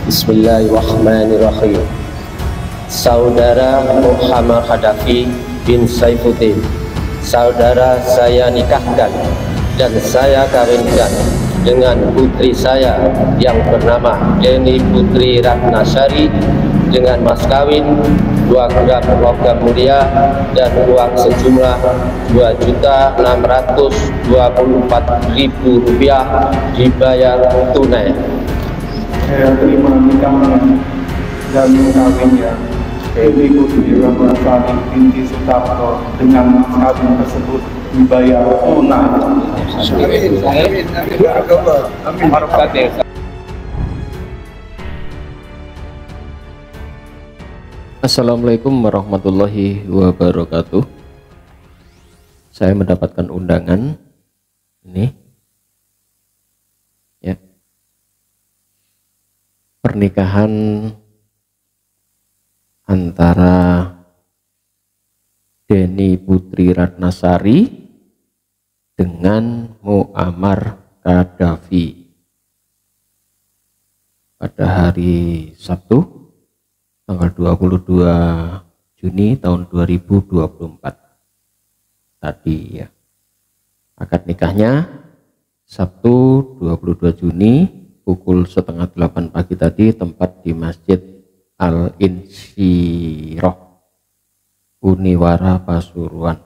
Bismillahirrahmanirrahim. Saudara Muhammad Qaddafi bin Saifuddin, saudara saya nikahkan dan saya kawinkan dengan putri saya yang bernama Deni Putri Ratnasari dengan mas kawin 2 gram logam mulia dan uang sejumlah Rp2.624.000 dibayar tunai. Saya terima nikahnya dan kawinnya Deni Putri Ratnasari binti Sutarto dengan mas kawin tersebut dibayar tunai. Assalamualaikum warahmatullahi wabarakatuh. Saya mendapatkan undangan ini ya, pernikahan antara Deni Putri Ratnasari dengan Muammar Qaddafi pada hari Sabtu tanggal 22 Juni tahun 2024 tadi ya. Akad nikahnya Sabtu 22 Juni pukul 7:30 pagi tadi, tempat di Masjid Al-Insyirah Uniwara Pasuruan.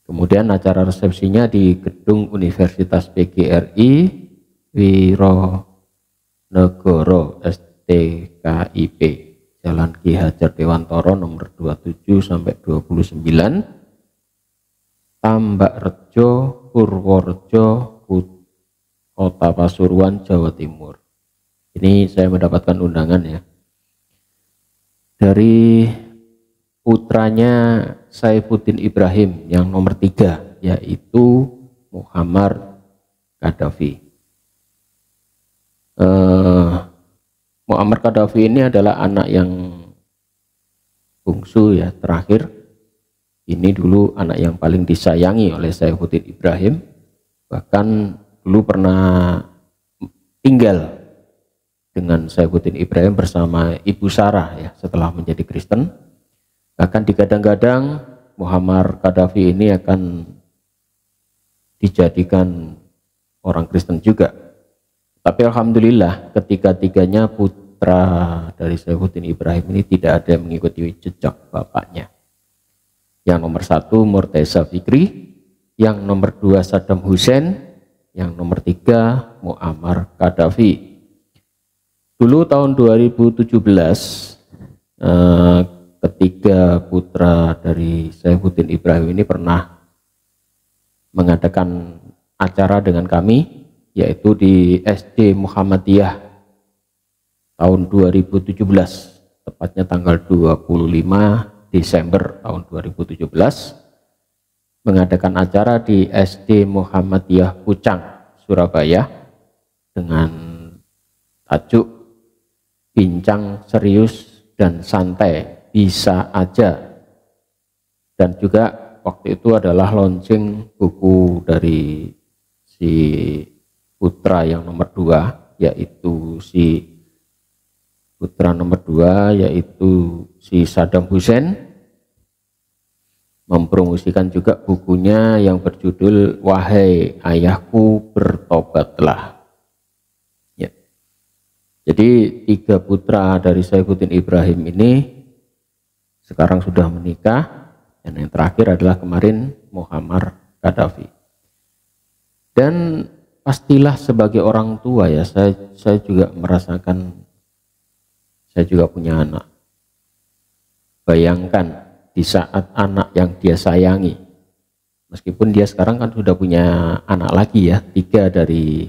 Kemudian acara resepsinya di Gedung Universitas PGRI Wironegoro STKIP, Jalan Ki Hajar Dewantoro nomor 27 sampai 29, Tambak Rejo, Purworejo, Kota Pasuruan, Jawa Timur. Ini saya mendapatkan undangan ya dari putranya Saifuddin Ibrahim yang nomor 3, yaitu Muammar Qaddafi. Muammar Qaddafi ini adalah anak yang bungsu ya, terakhir. Ini dulu anak yang paling disayangi oleh Saifuddin Ibrahim, bahkan dulu pernah tinggal dengan Saifuddin Ibrahim bersama Ibu Sarah ya setelah menjadi Kristen. Bahkan digadang-gadang Muammar Qaddafi ini akan dijadikan orang Kristen juga. Tapi alhamdulillah ketiga-tiganya putra dari Saifuddin Ibrahim ini tidak ada yang mengikuti jejak bapaknya. Yang nomor 1 Murtaza Fikri, yang nomor 2 Saddam Hussein, yang nomor 3 Muammar Qaddafi. Dulu tahun 2017 ketiga putra dari Saifuddin Ibrahim ini pernah mengadakan acara dengan kami, yaitu di SD Muhammadiyah tahun 2017, tepatnya tanggal 25 Desember tahun 2017, mengadakan acara di SD Muhammadiyah Pucang, Surabaya, dengan tajuk Bincang Serius dan Santai Bisa Aja, dan juga waktu itu adalah launching buku dari si putra yang nomor 2, yaitu si putra nomor 2 yaitu si Saddam Hussein, mempromosikan juga bukunya yang berjudul Wahai Ayahku Bertobatlah. Jadi 3 putra dari Saifuddin Ibrahim ini sekarang sudah menikah, dan yang terakhir adalah kemarin Muammar Qaddafi. Dan pastilah sebagai orang tua ya, saya juga merasakan, saya juga punya anak. Bayangkan di saat anak yang dia sayangi, meskipun dia sekarang kan sudah punya anak lagi ya, 3 dari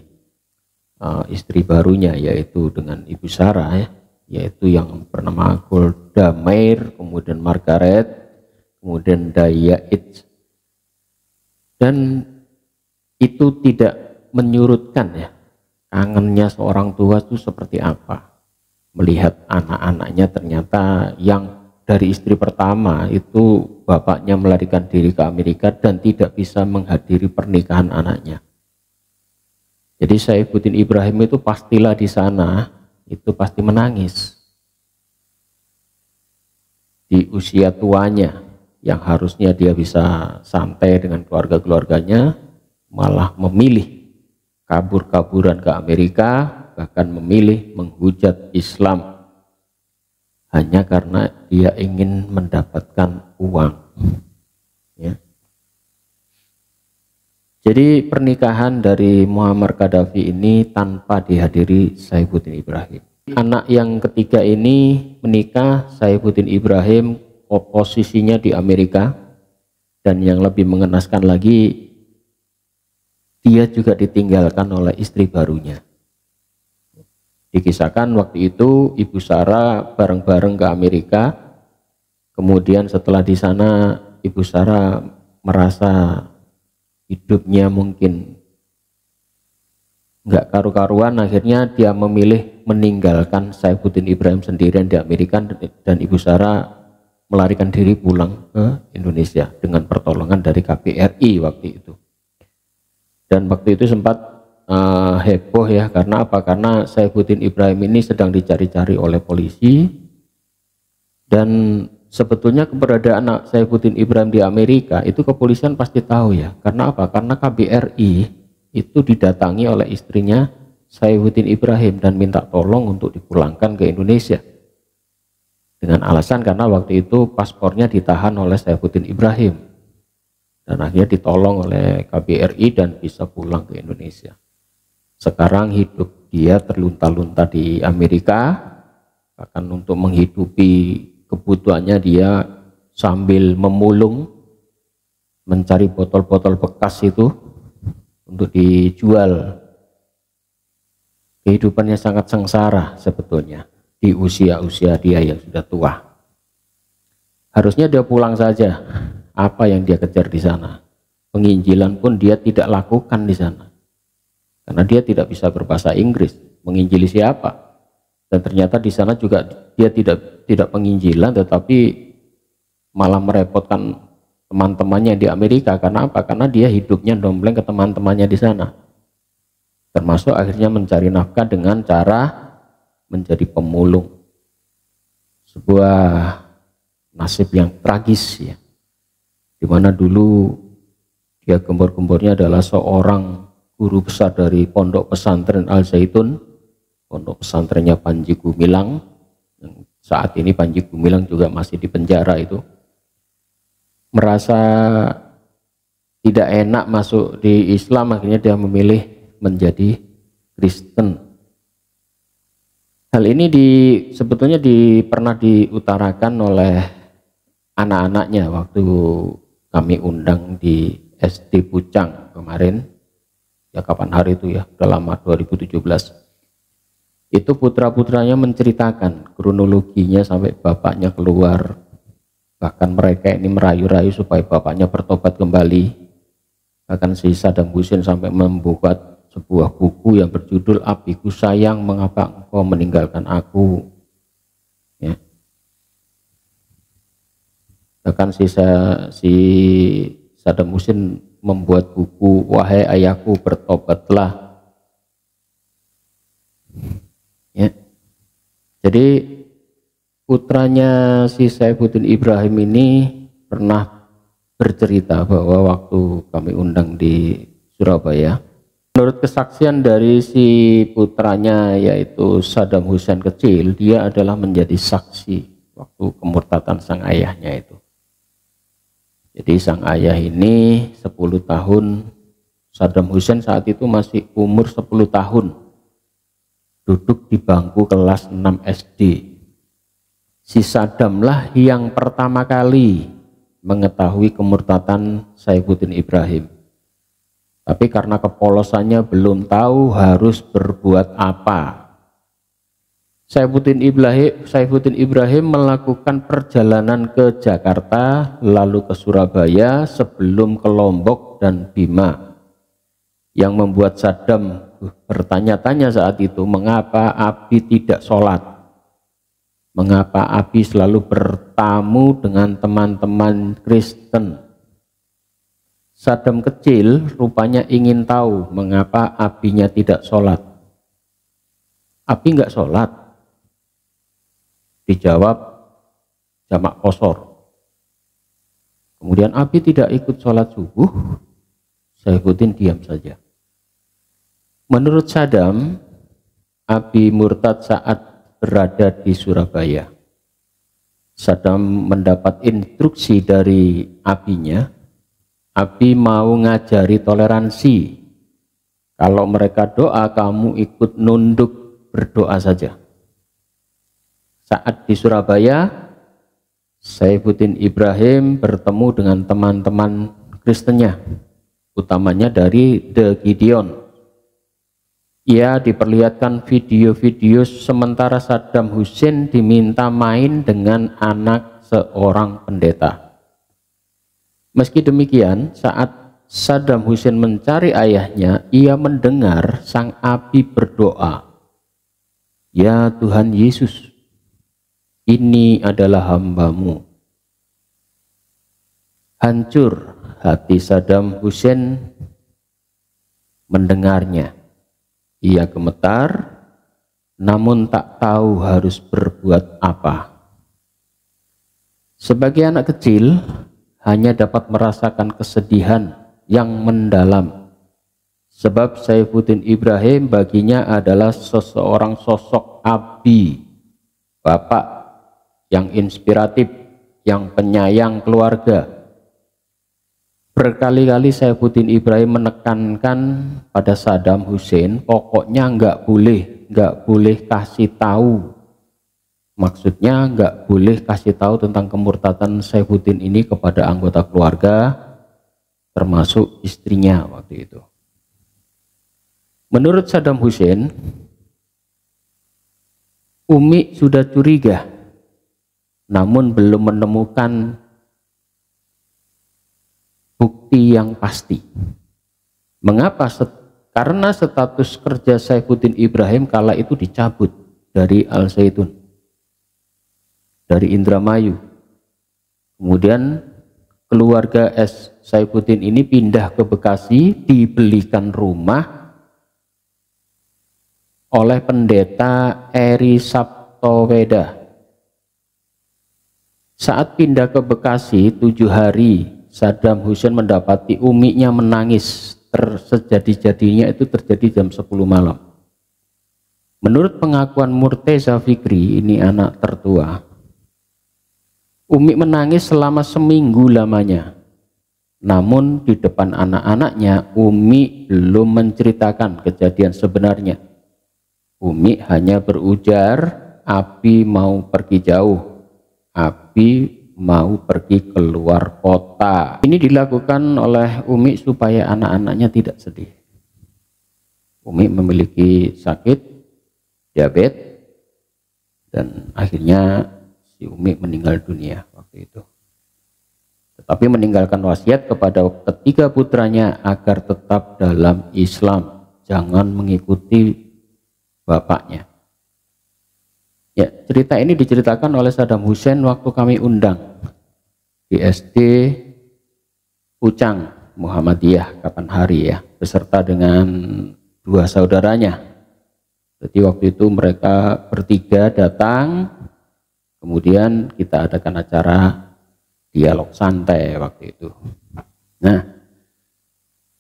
istri barunya, yaitu dengan Ibu Sarah ya, yaitu yang bernama Golda Meir, kemudian Margaret, kemudian Daya It. Dan itu tidak menyurutkan ya kangennya seorang tua itu seperti apa, melihat anak-anaknya ternyata yang dari istri pertama itu bapaknya melarikan diri ke Amerika dan tidak bisa menghadiri pernikahan anaknya. Jadi Saifuddin Ibrahim itu pastilah di sana itu pasti menangis. Di usia tuanya yang harusnya dia bisa santai dengan keluarga-keluarganya, malah memilih kabur-kaburan ke Amerika, bahkan memilih menghujat Islam hanya karena dia ingin mendapatkan uang. Ya. Jadi pernikahan dari Muammar Gaddafi ini tanpa dihadiri Saifuddin Ibrahim. Anak yang ketiga ini menikah, Saifuddin Ibrahim posisinya di Amerika, dan yang lebih mengenaskan lagi, dia juga ditinggalkan oleh istri barunya. Dikisahkan waktu itu Ibu Sarah bareng-bareng ke Amerika, kemudian setelah di sana Ibu Sarah merasa hidupnya mungkin nggak karu-karuan, akhirnya dia memilih meninggalkan Saifuddin Ibrahim sendirian di Amerika, dan Ibu Sarah melarikan diri pulang ke Indonesia dengan pertolongan dari KBRI waktu itu. Dan waktu itu sempat heboh ya, karena apa? Karena Saifuddin Ibrahim ini sedang dicari-cari oleh polisi, dan sebetulnya keberadaan Saifuddin Ibrahim di Amerika itu kepolisian pasti tahu ya. Karena apa? Karena KBRI itu didatangi oleh istrinya Saifuddin Ibrahim dan minta tolong untuk dipulangkan ke Indonesia, dengan alasan karena waktu itu paspornya ditahan oleh Saifuddin Ibrahim, dan akhirnya ditolong oleh KBRI dan bisa pulang ke Indonesia. Sekarang hidup dia terlunta-lunta di Amerika, bahkan untuk menghidupi kebutuhannya dia sambil memulung, mencari botol-botol bekas itu untuk dijual. Kehidupannya sangat sengsara sebetulnya di usia-usia dia yang sudah tua. Harusnya dia pulang saja. Apa yang dia kejar di sana? Penginjilan pun dia tidak lakukan di sana, karena dia tidak bisa berbahasa Inggris. Menginjili siapa? Dan ternyata di sana juga dia tidak penginjilan, tetapi malah merepotkan teman-temannya di Amerika. Karena apa? Karena dia hidupnya dompleng ke teman-temannya di sana, termasuk akhirnya mencari nafkah dengan cara menjadi pemulung. Sebuah nasib yang tragis ya, dimana dulu dia gembor-gembornya adalah seorang guru besar dari pondok pesantren Al Zaitun, pondok pesantrennya Panji Gumilang. Saat ini Panji Gumilang juga masih di penjara itu. Merasa tidak enak masuk di Islam, akhirnya dia memilih menjadi Kristen. Hal ini sebetulnya pernah diutarakan oleh anak-anaknya waktu kami undang di SD Pucang kemarin. Ya kapan hari itu ya, udah lama, 2017. Itu putra-putranya menceritakan kronologinya sampai bapaknya keluar. Bahkan mereka ini merayu-rayu supaya bapaknya bertobat kembali. Bahkan si Saddam Hussein sampai membuat sebuah buku yang berjudul Abiku Sayang, Mengapa Engkau Meninggalkan Aku. Ya. Bahkan si Saddam Hussein membuat buku Wahai Ayahku Bertobatlah. Ya. Jadi putranya si Saifuddin Ibrahim ini pernah bercerita bahwa waktu kami undang di Surabaya, menurut kesaksian dari si putranya yaitu Saddam Hussein kecil, dia adalah menjadi saksi waktu kemurtatan sang ayahnya itu. Jadi sang ayah ini 10 tahun, Saddam Hussein saat itu masih umur 10 tahun, duduk di bangku kelas 6 SD. Si Saddam lah yang pertama kali mengetahui kemurtatan Saifuddin Ibrahim. Tapi karena kepolosannya belum tahu harus berbuat apa. Saifuddin Ibrahim melakukan perjalanan ke Jakarta, lalu ke Surabaya sebelum ke Lombok dan Bima. Yang membuat Saddam bertanya-tanya saat itu, mengapa Abi tidak sholat? Mengapa Abi selalu bertamu dengan teman-teman Kristen? Saddam kecil rupanya ingin tahu mengapa abinya tidak sholat. Abi nggak sholat. Dijawab jamak qashar. Kemudian Abi tidak ikut sholat subuh. Saifuddin diam saja. Menurut Saddam, Abi murtad saat berada di Surabaya. Saddam mendapat instruksi dari abinya. Abi mau ngajari toleransi. Kalau mereka doa, kamu ikut nunduk berdoa saja. Saat di Surabaya, Saifuddin Ibrahim bertemu dengan teman-teman Kristennya, utamanya dari The Gideon. Ia diperlihatkan video-video sementara Saddam Hussein diminta main dengan anak seorang pendeta. Meski demikian, saat Saddam Hussein mencari ayahnya, ia mendengar sang abi berdoa, "Ya Tuhan Yesus, ini adalah hambamu." Hancur hati Saddam Hussein mendengarnya. Ia gemetar, namun tak tahu harus berbuat apa. Sebagai anak kecil, hanya dapat merasakan kesedihan yang mendalam. Sebab Saifuddin Ibrahim baginya adalah seseorang sosok abi, bapak yang inspiratif, yang penyayang keluarga. Berkali-kali Saifuddin Ibrahim menekankan pada Saddam Hussein, pokoknya nggak boleh kasih tahu. Maksudnya nggak boleh kasih tahu tentang kemurtadan Saifuddin ini kepada anggota keluarga, termasuk istrinya waktu itu. Menurut Saddam Hussein, Umi sudah curiga, namun belum menemukan bukti yang pasti. Mengapa? Karena status kerja Saifuddin Ibrahim kala itu dicabut dari Al Zaitun, dari Indramayu. Kemudian keluarga Saifuddin ini pindah ke Bekasi, dibelikan rumah oleh pendeta Eri Saptoweda. Saat pindah ke Bekasi 7 hari, Saddam Hussein mendapati uminya menangis. Sejadi-jadinya itu terjadi jam 10 malam. Menurut pengakuan Murteza Fikri, ini anak tertua, Umi menangis selama seminggu lamanya. Namun di depan anak-anaknya, Umi belum menceritakan kejadian sebenarnya. Umi hanya berujar, Abi mau pergi jauh. Abi mau pergi keluar kota. Ini dilakukan oleh Umi supaya anak-anaknya tidak sedih. Umi memiliki sakit diabetes dan akhirnya si Umi meninggal dunia waktu itu. Tetapi meninggalkan wasiat kepada ketiga putranya agar tetap dalam Islam, jangan mengikuti bapaknya. Ya, cerita ini diceritakan oleh Saddam Hussein waktu kami undang di SD Pucang Muhammadiyah kapan hari ya, beserta dengan 2 saudaranya. Jadi waktu itu mereka bertiga datang, kemudian kita adakan acara dialog santai waktu itu. Nah,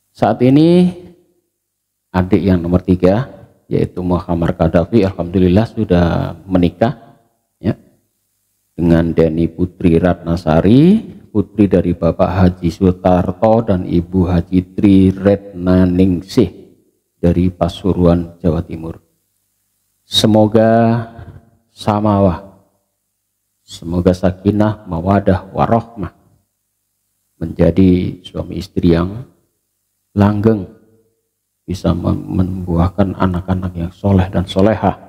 saat ini adik yang nomor 3 yaitu Muhammad Qaddafi alhamdulillah sudah menikah ya, dengan Deni Putri Ratnasari, putri dari Bapak Haji Sutarto dan Ibu Haji Tri Retnaningsih dari Pasuruan, Jawa Timur. Semoga samawah, semoga sakinah, mawadah, warohmah, menjadi suami istri yang langgeng, bisa membuahkan anak-anak yang soleh dan solehah,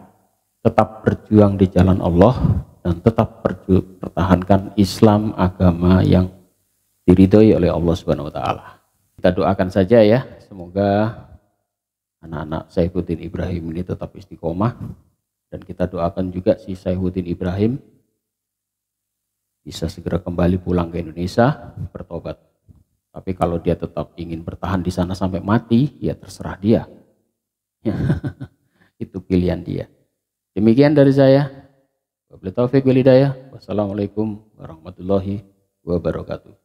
tetap berjuang di jalan Allah dan tetap pertahankan Islam, agama yang diridhoi oleh Allah Subhanahu wa taala. Kita doakan saja ya, semoga anak-anak Saifuddin Ibrahim ini tetap istiqomah, dan kita doakan juga si Saifuddin Ibrahim bisa segera kembali pulang ke Indonesia bertobat. Tapi kalau dia tetap ingin bertahan di sana sampai mati, ya terserah dia. Itu pilihan dia. Demikian dari saya. Wabillahi taufiq wal hidayah. Wassalamualaikum warahmatullahi wabarakatuh.